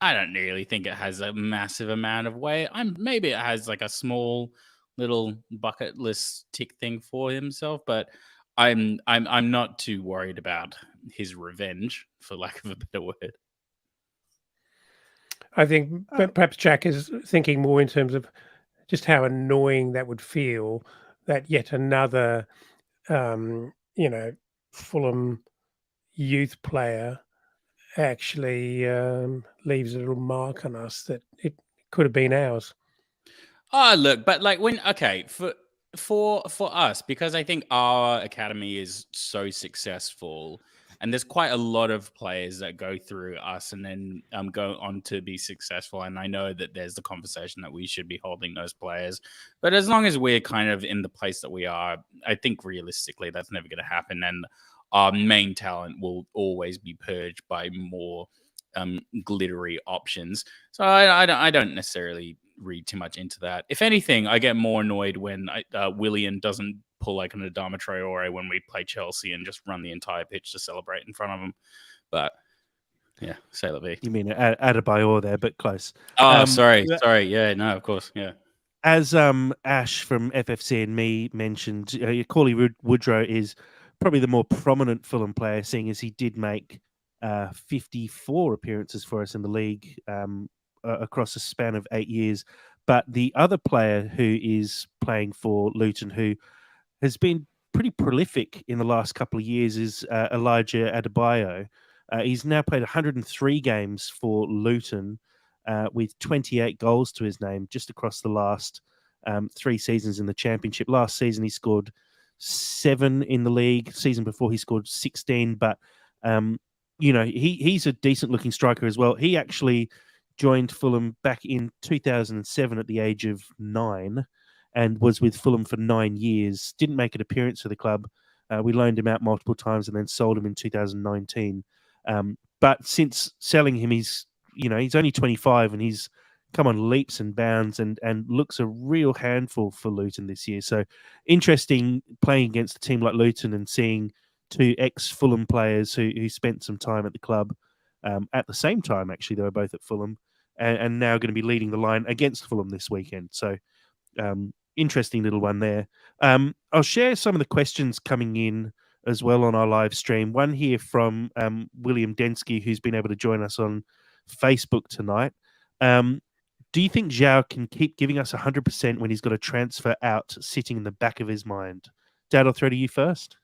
don't really think it has a massive amount of weight. Maybe it has like a small little bucket list tick thing for himself, but I'm not too worried about his revenge, for lack of a better word. I think perhaps Jack is thinking more in terms of just how annoying that would feel that yet another, Fulham youth player actually leaves a little mark on us that it could have been ours. Oh, look, but like for us, because I think our academy is so successful, and there's quite a lot of players that go through us and then go on to be successful. And I know that there's the conversation that we should be holding those players, but as long as we're kind of in the place that we are, I think realistically that's never going to happen. And our main talent will always be purged by more glittery options. So I don't necessarily read too much into that. If anything, I get more annoyed when Willian doesn't pull like an Adama Traore when we play Chelsea and just run the entire pitch to celebrate in front of him. But yeah, say la vie. You mean Adebayor there, but close. Oh, sorry. Yeah, no, of course, yeah. As Ash from FFC and me mentioned, Cauley Woodrow is probably the more prominent Fulham player, seeing as he did make 54 appearances for us in the league across a span of 8 years. But the other player who is playing for Luton, who has been pretty prolific in the last couple of years, is Elijah Adebayo. He's now played 103 games for Luton with 28 goals to his name just across the last 3 seasons in the Championship. Last season, he scored 7 in the league. Season before, he scored 16. But, he's a decent-looking striker as well. He actually joined Fulham back in 2007 at the age of 9 and was with Fulham for 9 years. Didn't make an appearance for the club. We loaned him out multiple times and then sold him in 2019. But since selling him, he's only 25 and he's come on leaps and bounds and looks a real handful for Luton this year. So interesting playing against a team like Luton and seeing 2 ex-Fulham players who spent some time at the club at the same time. Actually, they were both at Fulham and now going to be leading the line against Fulham this weekend. So interesting little one there. I'll share some of the questions coming in as well on our live stream. One here from William Densky, who's been able to join us on Facebook tonight. Do you think Zhao can keep giving us 100% when he's got a transfer out sitting in the back of his mind? Dad, I'll throw to you first.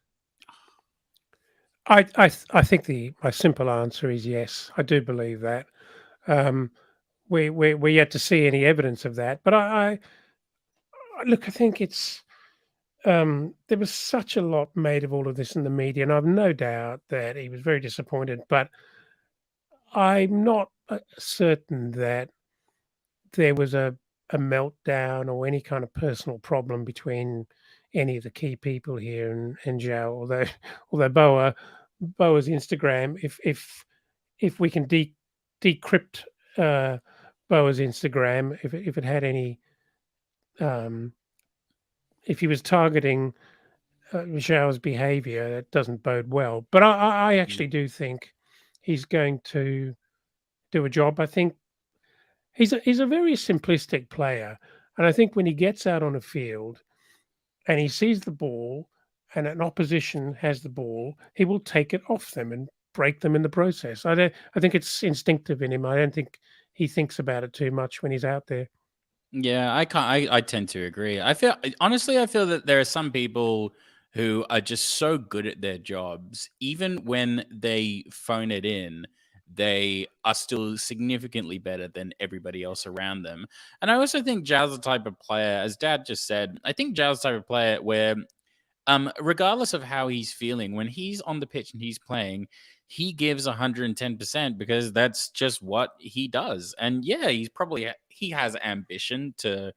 I think my simple answer is yes. I do believe that. We're yet to see any evidence of that, but I think it's there was such a lot made of all of this in the media, and I've no doubt that he was very disappointed. But I'm not certain that there was a meltdown or any kind of personal problem between any of the key people here and Zhao. Although Boa's Instagram, if we can decrypt Boa's Instagram, if it had any, if he was targeting Michel's behaviour, that doesn't bode well. But I actually do think he's going to do a job. I think he's a very simplistic player, and I think when he gets out on a field and he sees the ball and an opposition has the ball, he will take it off them and break them in the process. I think it's instinctive in him. I don't think he thinks about it too much when he's out there. Yeah, I can't. I tend to agree. I feel honestly, I feel that there are some people who are just so good at their jobs, even when they phone it in, they are still significantly better than everybody else around them. And I also think Zhao's the type of player, as Dad just said. I think Zhao's the type of player where regardless of how he's feeling, when he's on the pitch and he's playing, he gives 110% because that's just what he does. And yeah, he has ambition to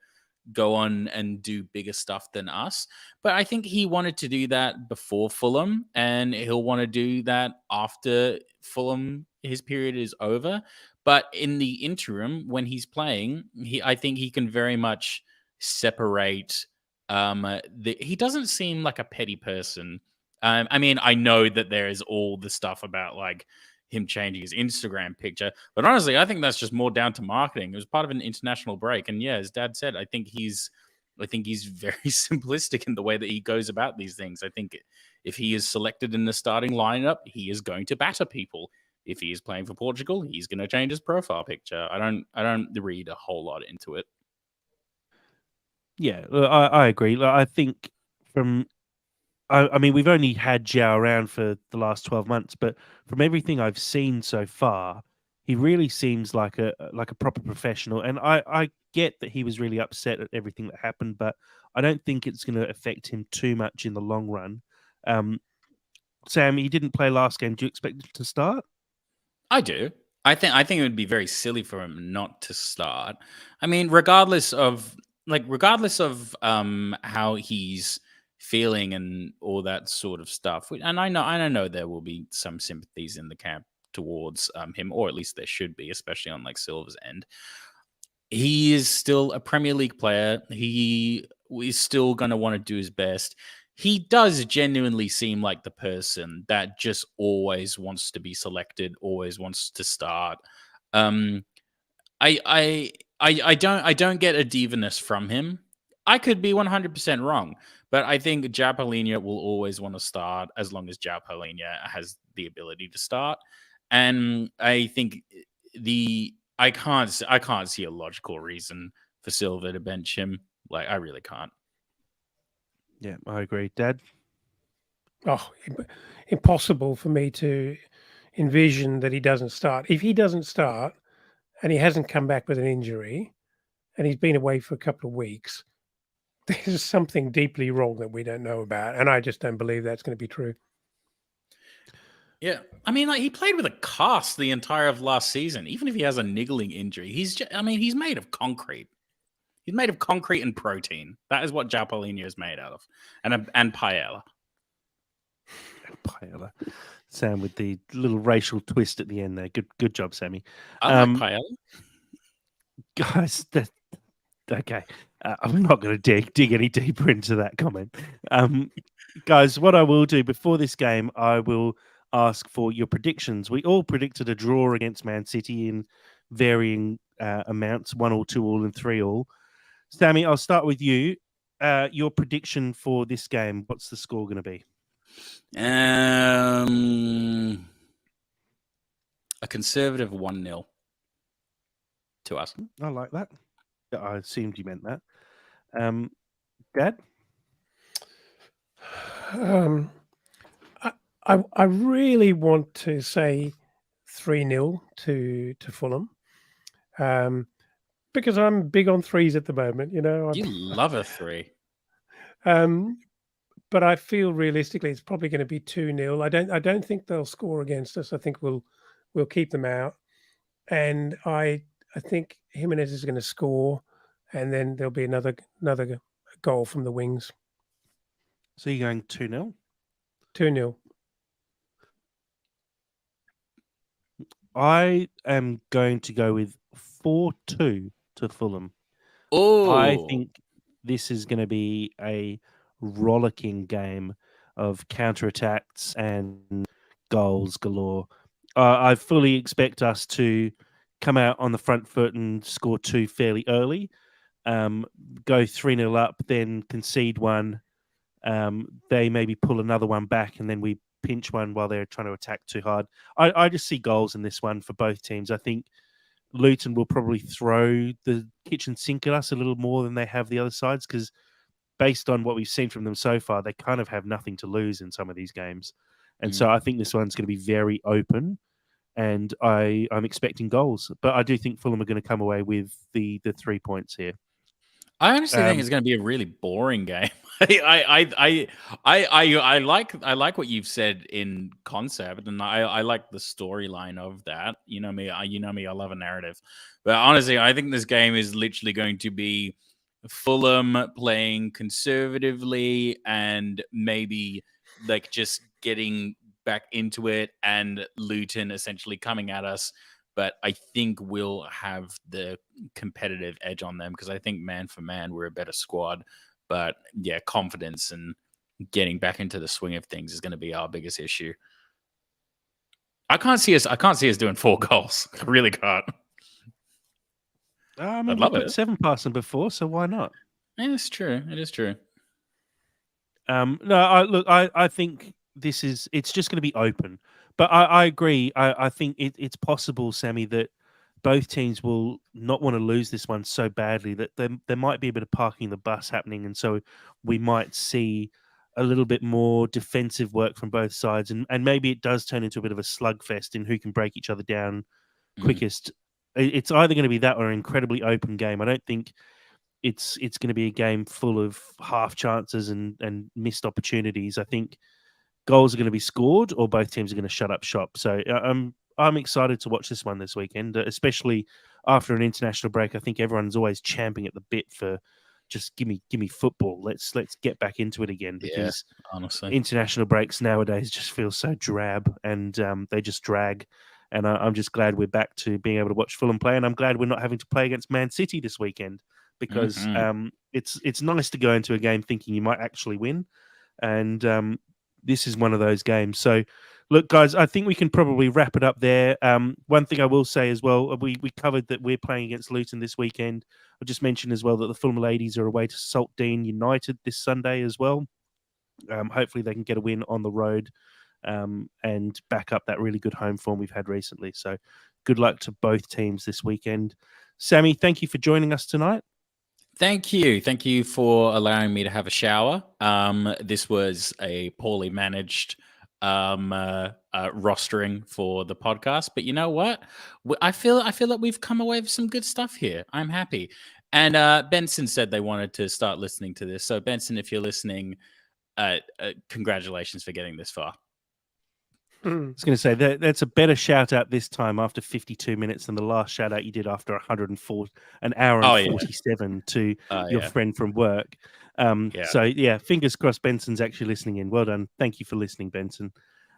go on and do bigger stuff than us. But I think he wanted to do that before Fulham, and he'll want to do that after Fulham, his period is over. But in the interim, when he's playing, I think he can very much separate. He doesn't seem like a petty person. I mean, I know that there is all the stuff about like him changing his Instagram picture, but honestly, I think that's just more down to marketing. It was part of an international break, and yeah, as Dad said, I think he's very simplistic in the way that he goes about these things. I think if he is selected in the starting lineup, he is going to batter people. If he is playing for Portugal, he's going to change his profile picture. I don't read a whole lot into it. Yeah, I agree. I think I mean, we've only had Zhao around for the last 12 months, but from everything I've seen so far, he really seems like a proper professional. And I get that he was really upset at everything that happened, but I don't think it's going to affect him too much in the long run. Sam, he didn't play last game. Do you expect him to start? I do. I think it would be very silly for him not to start. I mean, regardless of how he's feeling and all that sort of stuff. And I know there will be some sympathies in the camp towards him, or at least there should be, especially on like Silva's end. He is still a Premier League player. He is still going to want to do his best. He does genuinely seem like the person that just always wants to be selected, always wants to start. I don't get a divaness from him. I could be 100% wrong, but I think João Palhinha will always want to start as long as João Palhinha has the ability to start. And I think I can't see a logical reason for Silva to bench him. Like, I really can't. Yeah, I agree. Dad? Oh, impossible for me to envision that he doesn't start. If he doesn't start and he hasn't come back with an injury and he's been away for a couple of weeks, there's something deeply wrong that we don't know about. And I just don't believe that's going to be true. Yeah. I mean, like, he played with a cast the entire of last season. Even if he has a niggling injury, he's made of concrete. He's made of concrete and protein. That is what João Palhinha is made out of. And paella. Paella. Sam with the little racial twist at the end there. Good job, Sammy. I like paella. Guys, okay. I'm not going to dig any deeper into that comment. Guys, what I will do before this game, I will ask for your predictions. We all predicted a draw against Man City in varying amounts, 1-1, 2-1, and 3-1. Sammy, I'll start with you. Your prediction for this game, what's the score going to be? A conservative 1-0 to us. I like that. I assumed you meant that. Dad? I really want to say 3-0 to Fulham. Because I'm big on threes at the moment, you know. You love a 3. But I feel realistically it's probably going to be 2-0. I don't think they'll score against us. I think we'll keep them out. And I think Jimenez is going to score, and then there'll be another goal from the wings. So you're going 2-0? 2-0. I am going to go with 4-2 to Fulham. Oh, I think this is going to be a rollicking game. of counterattacks and goals galore. I fully expect us to come out on the front foot and score 2 fairly early, go 3-0 up, then concede one. They maybe pull another one back, and then we pinch one while they're trying to attack too hard. I just see goals in this one for both teams. I think Luton will probably throw the kitchen sink at us a little more than they have the other sides, because based on what we've seen from them so far, they kind of have nothing to lose in some of these games. And so I think this one's going to be very open, and I'm expecting goals. But I do think Fulham are going to come away with the 3 points here. I honestly think it's going to be a really boring game. I like what you've said in concept, and I like the storyline of that. You know me, I love a narrative. But honestly, I think this game is literally going to be Fulham playing conservatively and maybe like just getting back into it, and Luton essentially coming at us. But I think we'll have the competitive edge on them, because I think man for man, we're a better squad. But yeah, confidence and getting back into the swing of things is going to be our biggest issue. I can't see us doing 4 goals. I really can't. I mean, I'd love we put it. 7 past them before, so why not? Yeah, it's true. It is true. No, I think it's just going to be open. But I agree. I think it's possible, Sammy, that both teams will not want to lose this one so badly that there might be a bit of parking the bus happening. And so we might see a little bit more defensive work from both sides. And maybe it does turn into a bit of a slugfest in who can break each other down quickest. It's either going to be that or an incredibly open game. I don't think it's going to be a game full of half chances and missed opportunities. I think goals are going to be scored, or both teams are going to shut up shop. So I'm excited to watch this one this weekend, especially after an international break. I think everyone's always champing at the bit for just give me football. Let's get back into it again, because honestly, international breaks nowadays just feel so drab, and they just drag. And I'm just glad we're back to being able to watch Fulham play, and I'm glad we're not having to play against Man City this weekend, because it's nice to go into a game thinking you might actually win, and this is one of those games. So, look, guys, I think we can probably wrap it up there. One thing I will say as well, we covered that we're playing against Luton this weekend. I'll just mention as well that the Fulham ladies are away to Saltdean United this Sunday as well. Hopefully they can get a win on the road and back up that really good home form we've had recently. So good luck to both teams this weekend. Sammy, thank you for joining us tonight. Thank you. Thank you for allowing me to have a shower. This was a poorly managed rostering for the podcast, but you know what? I feel that we've come away with some good stuff here. I'm happy. And Benson said they wanted to start listening to this. So Benson, if you're listening, congratulations for getting this far. I was going to say that's a better shout out this time after 52 minutes than the last shout out you did after an hour and 47 to your friend from work. So yeah, fingers crossed Benson's actually listening in. Well done. Thank you for listening, Benson.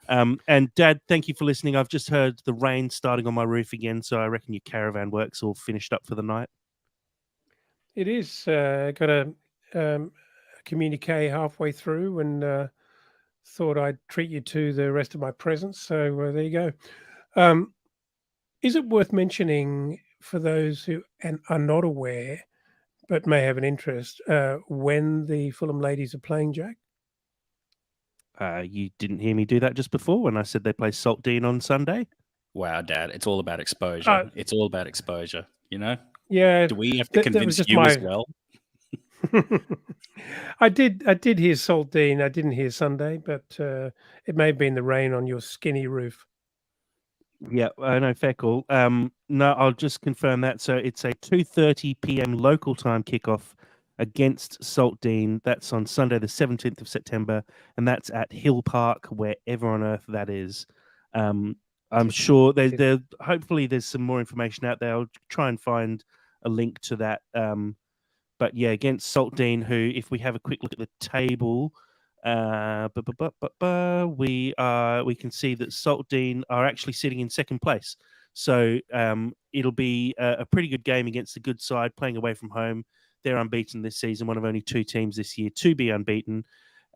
And Dad, thank you for listening. I've just heard the rain starting on my roof again, so I reckon your caravan work's all finished up for the night. It is. Got a communique halfway through, and thought I'd treat you to the rest of my presents. So there you go. Is it worth mentioning for those who are not aware but may have an interest when the Fulham ladies are playing, Jack? You didn't hear me do that just before when I said they play Saltdean on Sunday? Wow, Dad, it's all about exposure. It's all about exposure, you know? Yeah. Do we have to convince you as well? I did hear Saltdean. I didn't hear Sunday, but it may have been the rain on your skinny roof. Yeah, I know, fair call. No, I'll just confirm that. So it's a 2:30 p.m. local time kickoff against Saltdean. That's on Sunday, the 17th of September, and that's at Hill Park, wherever on earth that is. I'm sure there. Hopefully, there's some more information out there. I'll try and find a link to that. But yeah, against Saltdean, who, if we have a quick look at the table, we can see that Saltdean are actually sitting in second place. So it'll be a pretty good game against a good side playing away from home. They're unbeaten this season, one of only 2 teams this year to be unbeaten.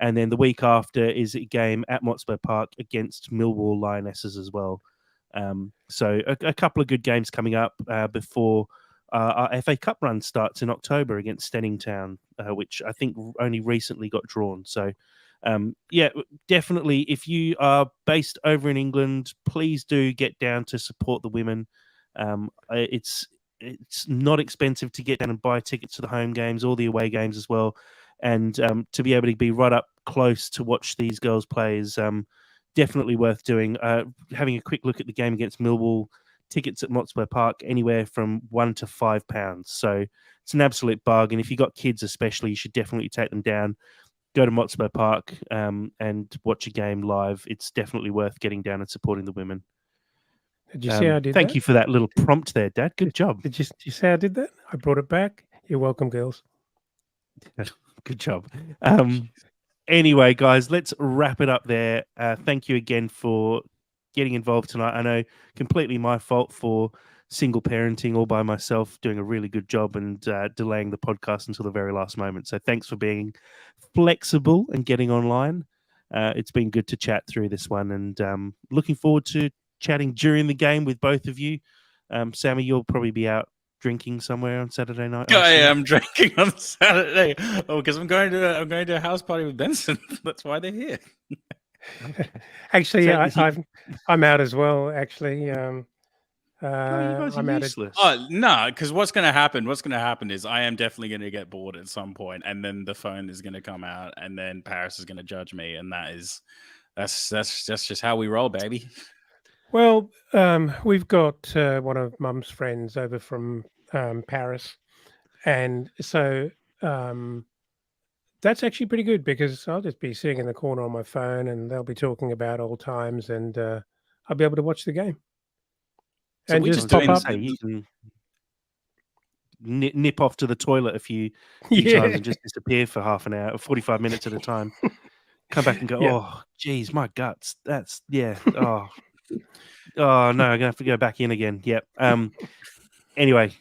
And then the week after is a game at Motspur Park against Millwall Lionesses as well. So a couple of good games coming up before our FA Cup run starts in October against Stenning Town, which I think only recently got drawn. So, yeah, definitely, if you are based over in England, please do get down to support the women. It's not expensive to get down and buy tickets to the home games or the away games as well. And to be able to be right up close to watch these girls play is definitely worth doing. Having a quick look at the game against Millwall, tickets at Motspur Park anywhere from £1 to £5. So it's an absolute bargain. If you've got kids especially, you should definitely take them down. Go to Motspur Park and watch a game live. It's definitely worth getting down and supporting the women. Did you see how I did Thank that? you for that little prompt there, Dad. Good job. Did you see how I did that? I brought it back. You're welcome, girls. Good job. Anyway, guys, let's wrap it up there. Thank you again for getting involved tonight. I know completely my fault for single parenting all by myself, doing a really good job and delaying the podcast until the very last moment. So thanks for being flexible and getting online. It's been good to chat through this one, and looking forward to chatting during the game with both of you. Sammy, you'll probably be out drinking somewhere on Saturday night. I am drinking on Saturday. Oh, because I'm going to a house party with Benson. That's why they're here. Actually, So yeah, I'm out as well. Actually, you guys I'm are out. useless. Oh no, because what's going to happen is I am definitely going to get bored at some point, and then the phone is going to come out, and then Paris is going to judge me, and that's just how we roll, baby. Well, we've got one of Mum's friends over from Paris, and so that's actually pretty good because I'll just be sitting in the corner on my phone, and they'll be talking about old times, and I'll be able to watch the game. So and we just just pop doing up. You can nip off to the toilet a few Yeah. times and just disappear for half an hour, 45 minutes at a time. Come back and go, Yeah. oh, geez, my guts. That's, yeah. Oh, no, I'm going to have to go back in again. Yep. Anyway,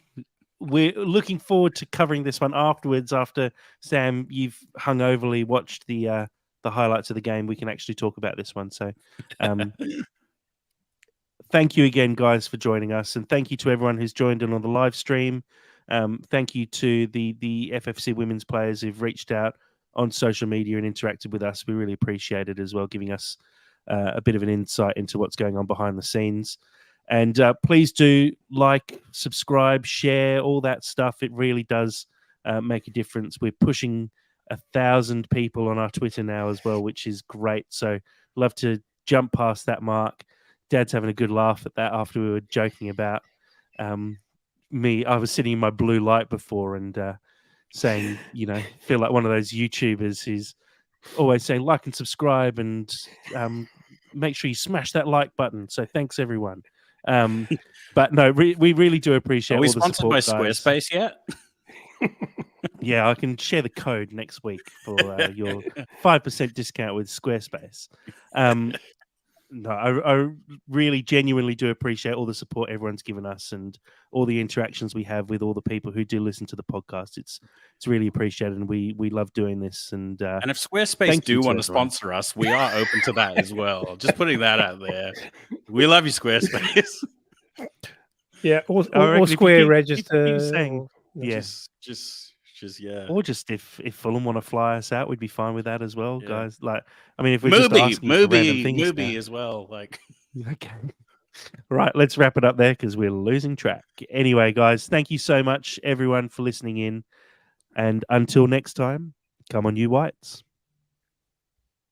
we're looking forward to covering this one afterwards. After, Sam, you've hungoverly watched the highlights of the game, we can actually talk about this one. So thank you again, guys, for joining us. And thank you to everyone who's joined in on the live stream. Thank you to the FFC Women's players who've reached out on social media and interacted with us. We really appreciate it as well, giving us a bit of an insight into what's going on behind the scenes. And please do like, subscribe, share, all that stuff. It really does make a difference. We're pushing 1,000 people on our Twitter now as well, which is great. So love to jump past that mark. Dad's having a good laugh at that after we were joking about me. I was sitting in my blue light before and saying, feel like one of those YouTubers who's always saying like and subscribe and make sure you smash that like button. So thanks, everyone. But no, we really do appreciate Are we all the support, sponsored by guys. Squarespace yet? Yeah, I can share the code next week for your 5% discount with Squarespace. No, I really genuinely do appreciate all the support everyone's given us and all the interactions we have with all the people who do listen to the podcast. It's really appreciated, and we love doing this. And if Squarespace do want to sponsor us, we are open to that as well. Just putting that out there. We love you, Squarespace. Yeah, or Square Register. Yeah. Or just if Fulham want to fly us out, we'd be fine with that as well, guys. Like, I mean, if we're just asking for random things, Mubi as well. Like, okay. Right, let's wrap it up there because we're losing track. Anyway, guys, thank you so much, everyone, for listening in. And until next time, come on, you Whites.